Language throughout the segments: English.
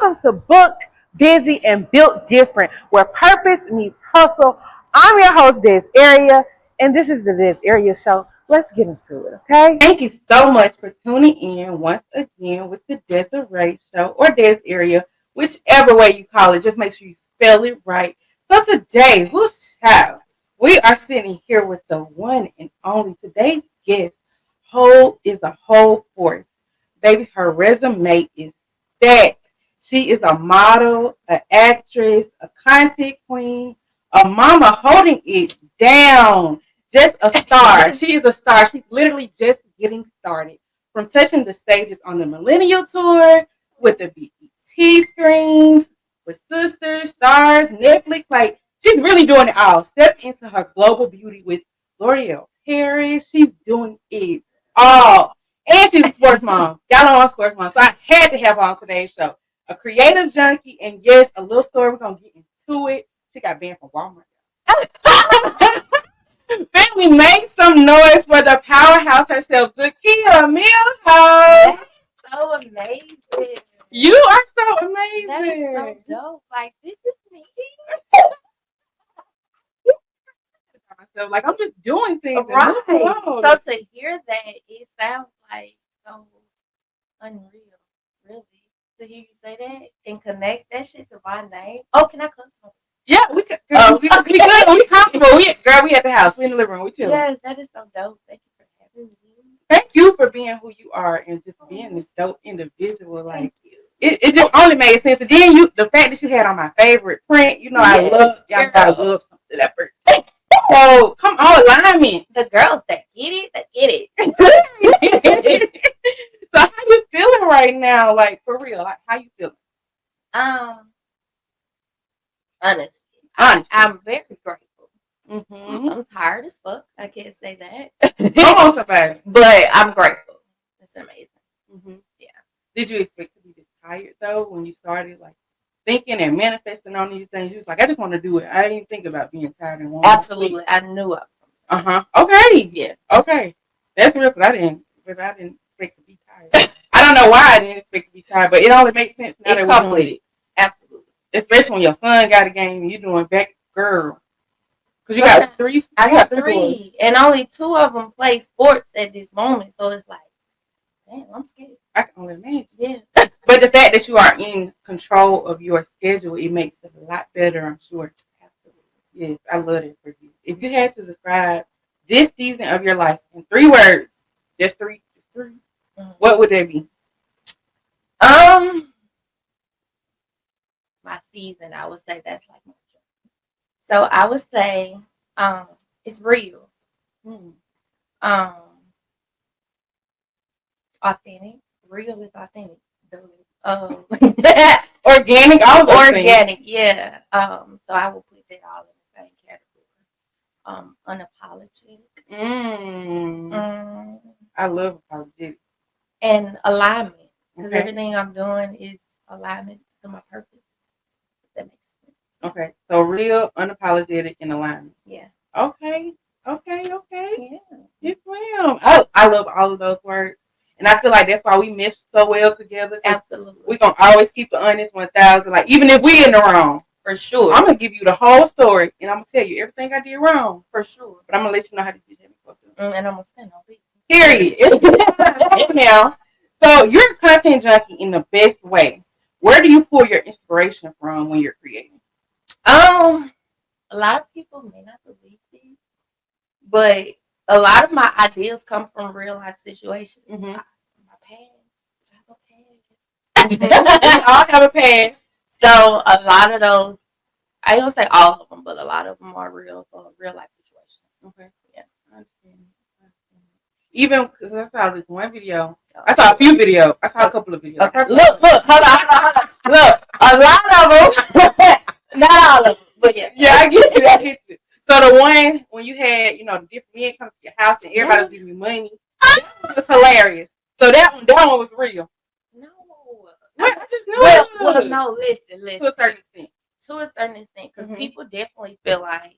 Welcome to Booked, Busy, and Built Different, where purpose meets hustle. I'm your host, Des Area, and this is the Des Area Show. Let's get into it, okay? Thank you so much for tuning in once again with the Desiree Show or Des Area, whichever way you call it. Just make sure you spell it right. So today, we are sitting here with the one and only today's guest. Whole is a whole force. Baby, her resume is stacked. She is a model, an actress, a content queen, a mama holding it down. Just a star. She is a star. She's literally just getting started. From touching the stages on the Millennial Tour, with the BET screens, with Sisters, Stars, Netflix. Like, she's really doing it all. Step into her global beauty with L'Oreal Paris. She's doing it all. And she's a sports mom. Y'all know I'm a sports mom. So I had to have her on today's show. A creative junkie. And yes, a little story. We're going to get into it. She got banned from Walmart. Family, make some noise for the powerhouse herself, Zakiaya Milhouse. That's so amazing. You are so amazing. That is so dope. Like, this is me. Like, I'm just doing things. Right. So to hear that, it sounds like so unreal, really. To hear you say that and connect that shit to my name. Oh, can I cuss? Yeah, we could. We good. We comfortable. We at the house. We in the living room. We chilling. Yes, that is so dope. Thank you for having me. Thank you for being who you are and just being this dope individual. Like, it just only made sense. And then the fact that you had on my favorite print, you know, I love y'all. Gotta love something that first. So come on, alignment. The girls that get it. So how you feeling right now? Like, for real, like, how you feeling? Honestly, I'm very grateful. Mm-hmm. I'm tired as fuck. I can't say that. Come on, somebody. But I'm grateful. It's amazing. Mm-hmm. Yeah. Did you expect to be this tired though when you started like thinking and manifesting on these things? You was like, I just want to do it. I didn't think about being tired and wanting Absolutely, I knew it. Okay. Yeah. Okay. That's real because I didn't expect to be tired. I don't know why I didn't expect to be tired, but it only makes sense now that we're doing it. Absolutely. Especially when your son got a game and you're doing back girl. Because you got three. I got three. And only two of them play sports at this moment. So it's like, damn, I'm scared. I can only imagine. Yeah. But the fact that you are in control of your schedule, it makes it a lot better, I'm sure. Absolutely. Yes, I love it for you. If you had to describe this season of your life in 3 words, just three, what would they be? My season, I would say that's like my job. So I would say it's real. Authentic. Real is authentic. Organic, all organic, yeah. So I will put that all in the same category. Unapologetic. I love apologetic. And alignment. Because everything I'm doing is alignment to my purpose. That makes sense. Okay. So real, unapologetic, and alignment. Yeah. Okay. Yeah. Yes, ma'am. I love all of those words. And I feel like that's why we mesh so well together. Absolutely. We're going to always keep the honest 1,000. Like, even if we in the wrong. For sure. I'm going to give you the whole story. And I'm going to tell you everything I did wrong. For sure. But I'm going to let you know how to do it. And I'm going to stand on it. Period. Now, so you're a content junkie in the best way. Where do you pull your inspiration from when you're creating? A lot of people may not believe this, but a lot of my ideas come from real life situations. Mm-hmm. My past. I have a past. We all have a past. So a lot of those, I don't say all of them, but a lot of them are real life situations. Okay. Yeah. I understand. Even because I saw this one video. I saw a few videos. I saw a couple of videos. Okay. Look, hold on. Look, a lot of them, not all of them, but yeah. Yeah, I get you. So the one when you had, the different men come to your house and everybody was giving you money, it was hilarious. So that one was real. No. What? I just knew it was. Well, no, listen. To a certain extent. To a certain extent, because people definitely feel like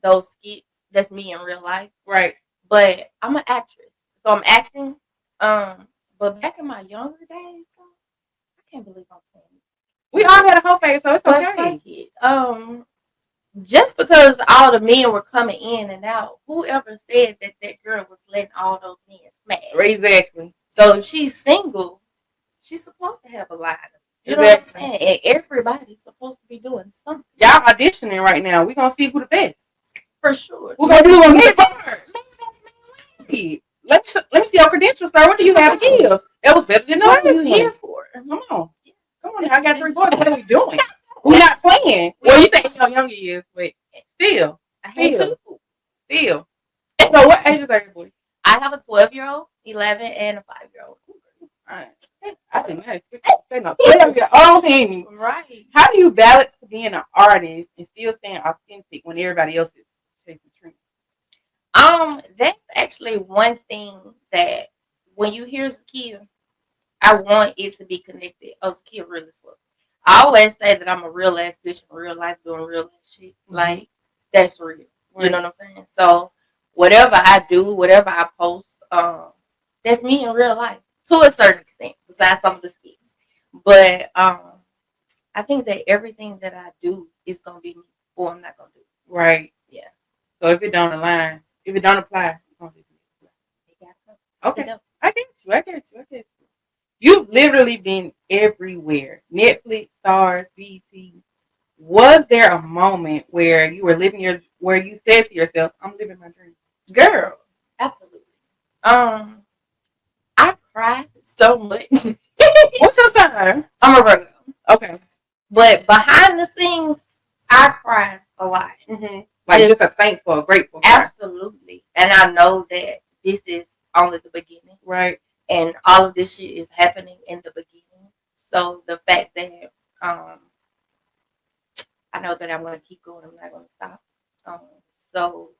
those skits, that's me in real life. Right. But I'm an actress. So I'm acting. But back in my younger days, I can't believe I'm saying this. We all had a whole phase, so it's But okay. fuck it. Just because all the men were coming in and out, whoever said that that girl was letting all those men smash? Exactly. So if she's single, she's supposed to have a line. You know Exactly. what I'm saying? And everybody's supposed to be doing something. Y'all auditioning right now. We're going to see who the best. For sure. We're going to do a bar. Let me see your credentials, sir. What do you have to give? That was better than the What are last you one. here for? Come on. Come on now. I got 3 boys. What are we doing? We're not playing. Well, you think your younger years, but still. I hate to. Still. So what ages are your boys? I have a 12-year-old, 11, and a 5-year-old. I didn't expect that. No, 12-year-old. Right. How do you balance being an artist and still staying authentic when everybody else is chasing trends? That's actually one thing that when you hear Zakiya, I want it to be connected. Oh, Zakiya real as fuck. I always say that I'm a real ass bitch in real life doing real ass shit. Mm-hmm. Like, that's real. Right. You know what I'm saying? So whatever I do, whatever I post, that's me in real life to a certain extent, besides some of the skits. But I think that everything that I do is gonna be me, or I'm not gonna do it. Right. Yeah. So if it don't align, if it don't apply, okay. I get you. You've literally been everywhere. Netflix, Stars, BET. Was there a moment where you were where you said to yourself, "I'm living my dream"? Girl, absolutely. I cried so much. What's your sign? I'm a Virgo. Okay. But behind the scenes, I cry a lot. Mm-hmm. Like just a thankful, grateful cry. Absolutely. And I know that this is only the beginning. Right. And all of this shit is happening in the beginning. So the fact that I know that I'm going to keep going. I'm not going to stop. So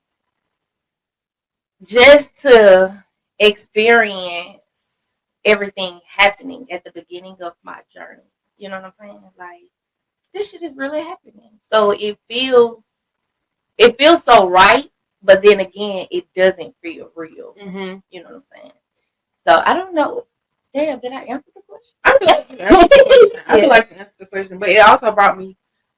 just to experience everything happening at the beginning of my journey. You know what I'm saying? Like, this shit is really happening. So it feels so right, but then again, it doesn't feel real. Mm-hmm. You know what I'm saying? So I don't know. Damn, did I answer the question? I feel like you answered the question. I feel like you answered the question, but it also brought me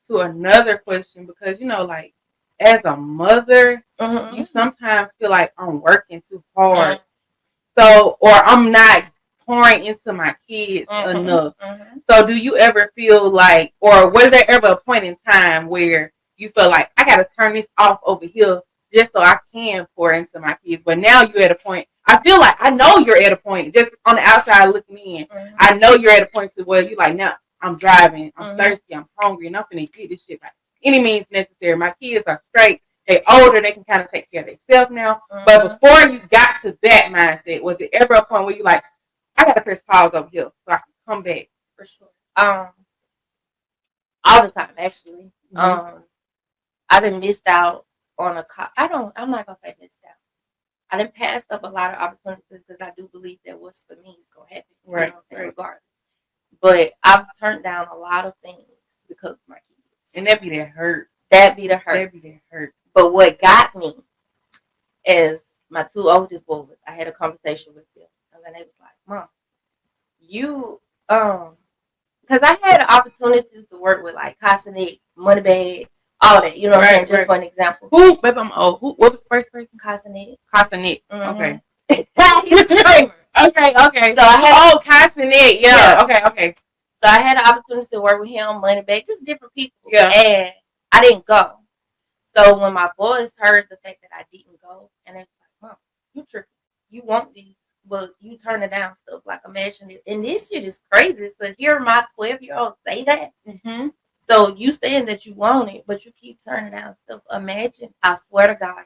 to another question because, you know, like, as a mother, mm-hmm. you sometimes feel like I'm working too hard. Mm-hmm. So, or I'm not pouring into my kids mm-hmm. enough. Mm-hmm. So do you ever feel like, or was there ever a point in time where you feel like I got to turn this off over here just so I can pour into my kids? But now you're at a point, I feel like I know you're at a point, just on the outside looking in, mm-hmm. I know you're at a point to where you're like, now I'm driving, I'm mm-hmm. thirsty, I'm hungry, and I'm finna get this shit by any means necessary. My kids are straight, they older, they can kind of take care of themselves now. Mm-hmm. But before you got to that mindset, was it ever a point where you like, I gotta press pause over here so I can come back? For sure. All the time, actually. Mm-hmm. I done missed out on I'm not gonna say missed out. I done passed up a lot of opportunities because I do believe that what's for me is gonna happen. Right. You know what I'm saying? Regardless. But I've turned down a lot of things because of my kids. And that be that hurt. But what got me is my 2 oldest boys. I had a conversation with them. And then they was like, Mom, you because I had opportunities to work with like Casanet, Moneybag, all that, you know what I'm saying? Just for an example. Who? Baby, I'm old. What was the first person? Casanet. Mm-hmm. Okay. He's a streamer. Okay. So I had Casanet. Yeah. Okay. So I had an opportunity to work with him, Moneybag, just different people. Yeah. And I didn't go. So when my boys heard the fact that I didn't go, and they was like, Mom, you tripping. You want these, but you turn it down stuff. Like, imagine it. And this shit is crazy. So hear my 12-year-old say that. Mm-hmm. So you saying that you want it, but you keep turning down stuff. Imagine, I swear to God,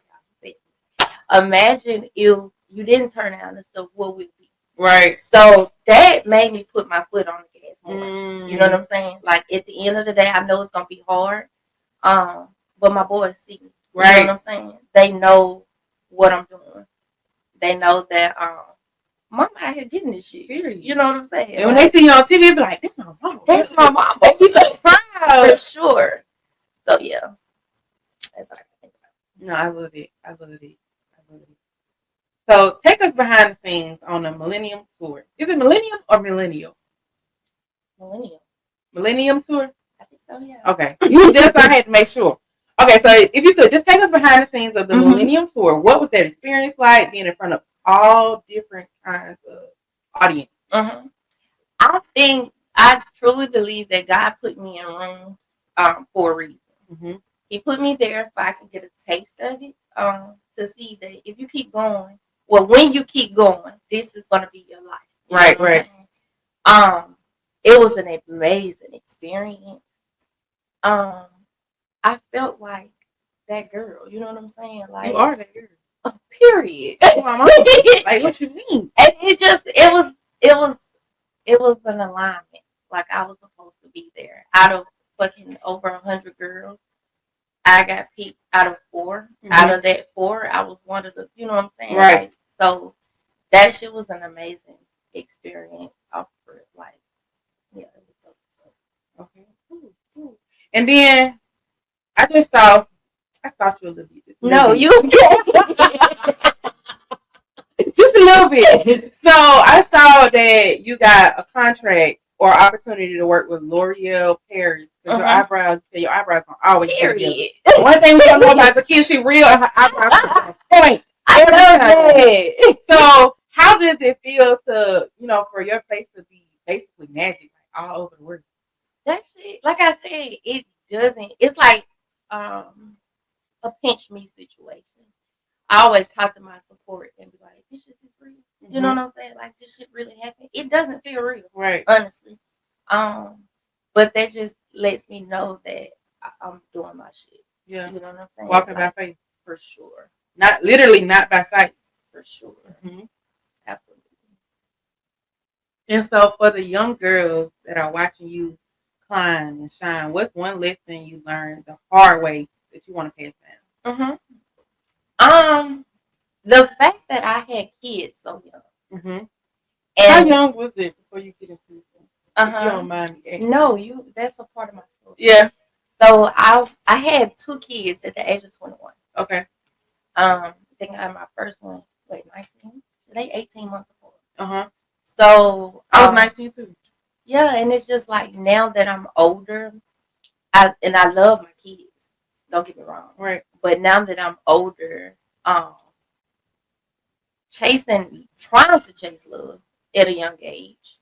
imagine if you didn't turn down the stuff, what would it be? Right. So that made me put my foot on the gas more. Mm. You know what I'm saying? Like, at the end of the day, I know it's gonna be hard. But my boys see me. Right. You know what I'm saying? They know what I'm doing. They know that Mama out here getting this shit. You know what I'm saying? And when they see you on TV, they be like, "That's my mama. That's my mama." They be so proud. For sure. So yeah, that's what I think about. No, I love it. So take us behind the scenes on the Millennium Tour. Is it Millennium or Millennial? Millennium Tour? I think so, yeah. Okay. That's why I had to make sure. Okay, so if you could just take us behind the scenes of the Millennium Tour, what was that experience like being in front of all different kinds of audience? I truly believe that God put me in rooms for a reason. He put me there if I could get a taste of it, to see that if you keep going, well, when you keep going, this is going to be your life. Right. It was an amazing experience. I felt like that girl. You know what I'm saying? Like, you are that girl. Period. Like, what you mean? And it was an alignment. Like, I was supposed to be there. Out of fucking over 100 girls, I got picked out of 4. Out of that 4, I was one of the. You know what I'm saying? Right. Like, so that shit was an amazing experience. Like, yeah, it was dope. Okay. Cool. And then I thought you a little bit. No, you just a little bit. So I saw that you got a contract or opportunity to work with L'Oreal Paris. Because your eyebrows don't always period. One thing we don't know about Zakiya, she real and her eyebrows are on point. I love that. So how does it feel to, for your face to be basically magic like all over the world? That shit, like I said, it doesn't. It's like a pinch me situation. I always talk to my support and be like, "This shit is real." You know what I'm saying? Like, this shit really happened. It doesn't feel real, right? Honestly, but that just lets me know that I'm doing my shit. Yeah, you know what I'm saying? Walking by faith, for sure. Not literally, not by sight, for sure. Absolutely. And so, for the young girls that are watching you climb and shine, what's one lesson you learned the hard way that you want to pass down? The fact that I had kids so young. And how young was it before you get into this? If you don't mind me asking. No, that's a part of my story. Yeah. So I had 2 kids at the age of 21. Okay. I think I had my first one, 19. They 18 months apart. So I was 19 too. Yeah, and it's just like now that I'm older, I love my kids. Don't get me wrong. Right. But now that I'm older, trying to chase love at a young age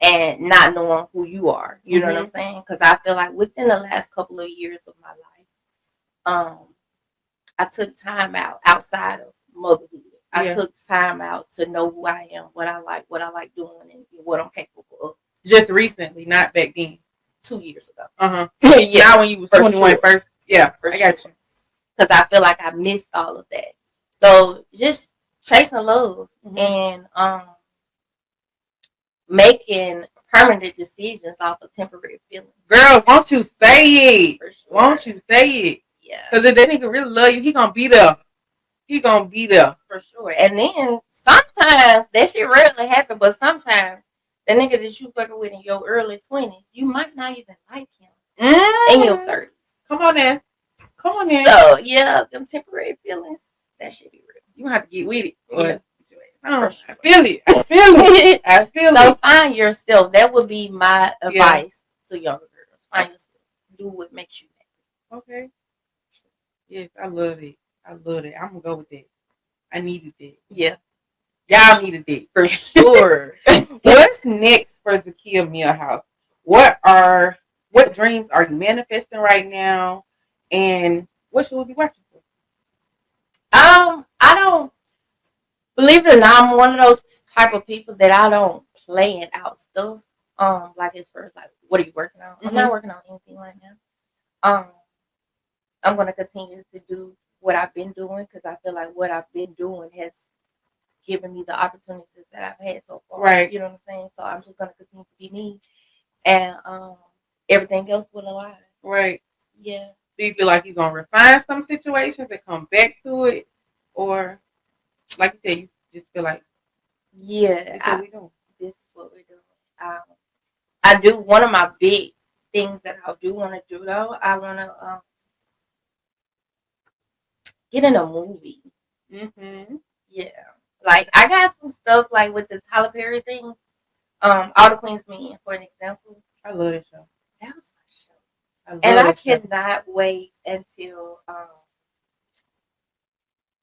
and not knowing who you are. You know what I'm saying? Because I feel like within the last couple of years of my life, I took time out outside of motherhood. I took time out to know who I am, what I like doing, and what I'm capable of. Just recently, not back then. 2 years ago. Yeah, not when you was 21 first. Yeah, I got you. Because I feel like I missed all of that. So just chasing love and making permanent decisions off of temporary feelings. Girl, won't you say it? For sure. Won't you say it? Yeah. Because if that nigga really love you, he gonna be there. He gonna be there. For sure. And then sometimes that shit rarely happen, but sometimes the nigga that you fucking with in your early 20s, you might not even like him in your 30s. Come on in. So yeah, them temporary feelings, that shit be real. You gonna have to get with it. Yeah. Sure. I feel it. I feel it. Find yourself. That would be my advice to younger girls. Find yourself. Do what makes you happy. Okay. Yes, I love it. I'm gonna go with that. I needed that. Yeah. Y'all needed that. For sure. What's next for Zakiaya Milhouse? What dreams are you manifesting right now? And what should we be watching for? I don't believe it or not, I'm one of those type of people that I don't plan out stuff. Like as far as like, what are you working on? I'm not working on anything right now. I'm gonna continue to do what I've been doing because I feel like what I've been doing has given me the opportunities that I've had so far. Right. You know what I'm saying? So I'm just gonna continue to be me, and everything else will align. Right. Yeah. Do you feel like you're gonna refine some situations and come back to it, or like you said, you just feel like, yeah, this is what we're doing. I do one of my big things that I do want to do though. I want to get in a movie. Yeah, like I got some stuff like with the Tyler Perry thing. All the Queen's Men, for an example. I love that show. That was my show. I love And I that show. cannot wait until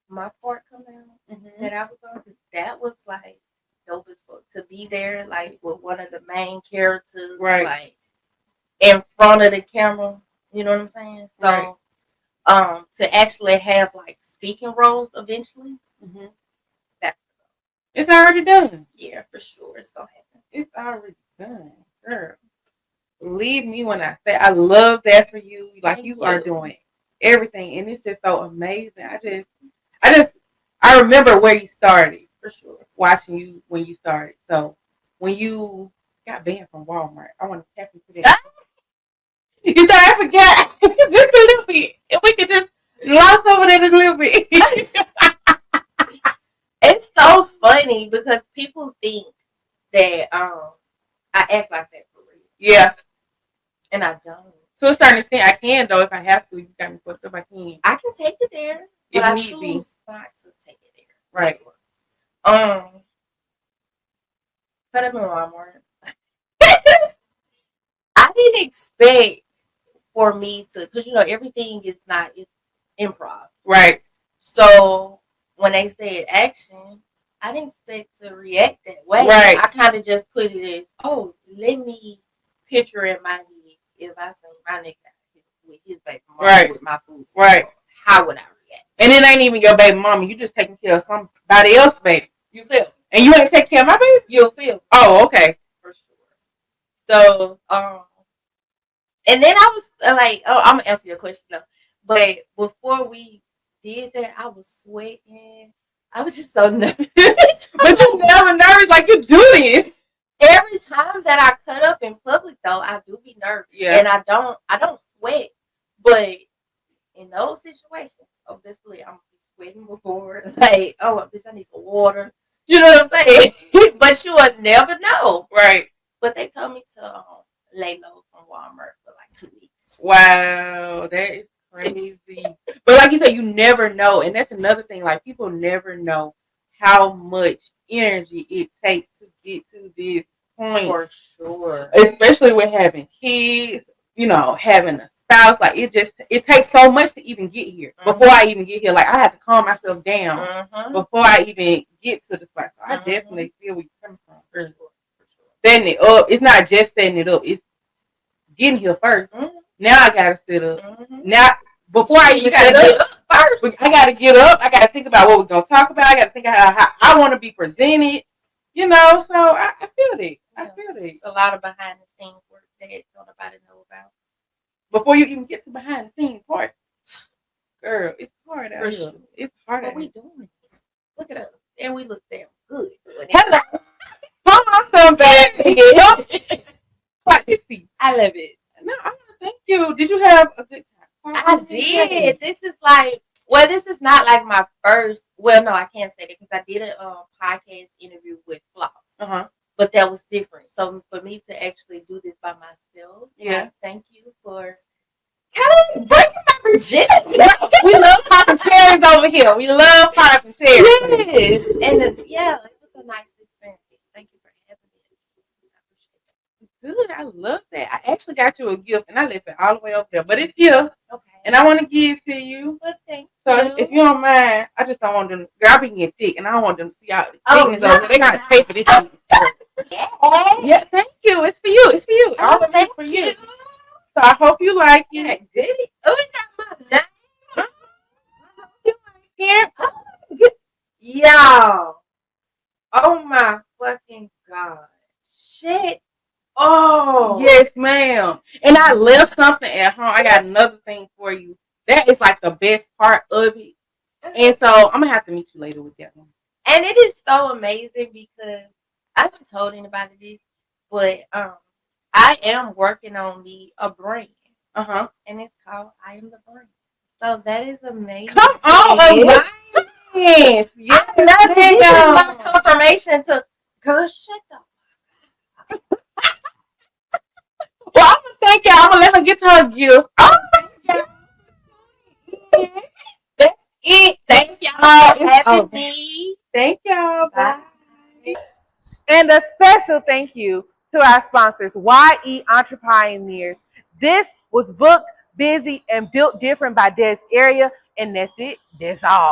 my part come out that I was on, because that was like dope as fuck to be there, like with one of the main characters, Right. like in front of the camera. You know what I'm saying? So, Right. To actually have like speaking roles eventually, that's It's already done. Yeah, for sure, it's gonna happen. It's already done, girl. Believe me when I say I love that for you. Like Thank you you. are doing everything, and it's just so amazing. I remember where you started For sure. watching you when you started. So when you got banned from Walmart, I want to tap into that. You thought I forgot just a little bit, and we could just gloss over that a little bit. It's so funny because people think that I act like that for real, Yeah, and I don't. to a certain extent, I can though if I have to. You got me fucked up. I can. I can take it there, If but I need choose be. not to take it there. Right. Put up in Walmart. I didn't expect for me to, because everything is not is improv. Right. So when they said action, I didn't expect to react that way. Right. I kind of just put it as, oh, let me picture in my head if I say my nigga with his baby mama Right. with my food. Right. How would I react? And it ain't even your baby mama. You just taking care of somebody else's baby. You feel? And you ain't take care of my baby? You'll feel. Oh, okay. For sure. So, and then I was like, oh, I'm gonna answer your question though. But before we did that, I was sweating. I was just so nervous. But you never nervous like you do this. Every time that I cut up in public though, I do be nervous. Yeah. And I don't sweat. But in those situations, obviously I'm sweating before. Like, oh bitch, I need some water. You know what I'm saying? But you would never know. Right. But they told me to lay low from Walmart for like 2 weeks. Wow, that is crazy. But like you said, you never know. And that's another thing. Like, people never know how much energy it takes to get to this point. For sure. Especially with having kids, having a spouse. Like, it takes so much to even get here. Before I even get here, like, I have to calm myself down before I even get to the spot. So I definitely feel where you're coming from. For sure. Setting it up. It's not just setting it up. It's getting here first. Now I gotta sit up. Now, before I even set up first, I gotta get up. I gotta think about what we're gonna talk about. I gotta think about how I want to be presented. So I feel it. I feel it. It's a lot of behind the scenes work that don't nobody know about. Before you even get to behind the scenes part, girl, it's hard out here. It's hard. What we doing? Look at us, and we look damn good. Hello. Hold on, somebody. I love it. No, I want to thank you. Did you have a good time? I did. This is not like my first. Well, no, I can't say that because I did a podcast interview with Floss. But that was different. So for me to actually do this by myself, thank you for kind of breaking my virginity. We love popping cherries over here. We love popping cherries. Yes, and it was a nice experience. Thank you for having me. I appreciate it. Good, I love that. I actually got you a gift, and I left it all the way up there, but it's here. Okay. And I want to give it to you. Well, thank you. If you don't mind, I just don't want them. Girl, I be getting thick, and I don't want them to see all the thickness over. They got to pay for this. Yeah, thank you. It's for you. It's for you. All of it's for you. So I hope you like it. Goody. Oh, it got my name. You like it? Y'all. Oh my fucking God. Shit. Oh. Yes, ma'am. And I left something at home. I got another thing for you. That is like the best part of it. And so I'm going to have to meet you later with that one. And it is so amazing because I haven't told anybody this, but I am working on a brand. And it's called I Am the Brand. So that is amazing. Come on, yes. Yes, this is my confirmation to girl, shut up. Well, I'm gonna thank y'all. I'm gonna let her get to her gift. Oh, that's it. Thank y'all for having me. Thank y'all. Bye. And a special thank you to our sponsors, YE Entrepreneurs. This was booked, busy, and built different by Des Area, and that's it. That's all.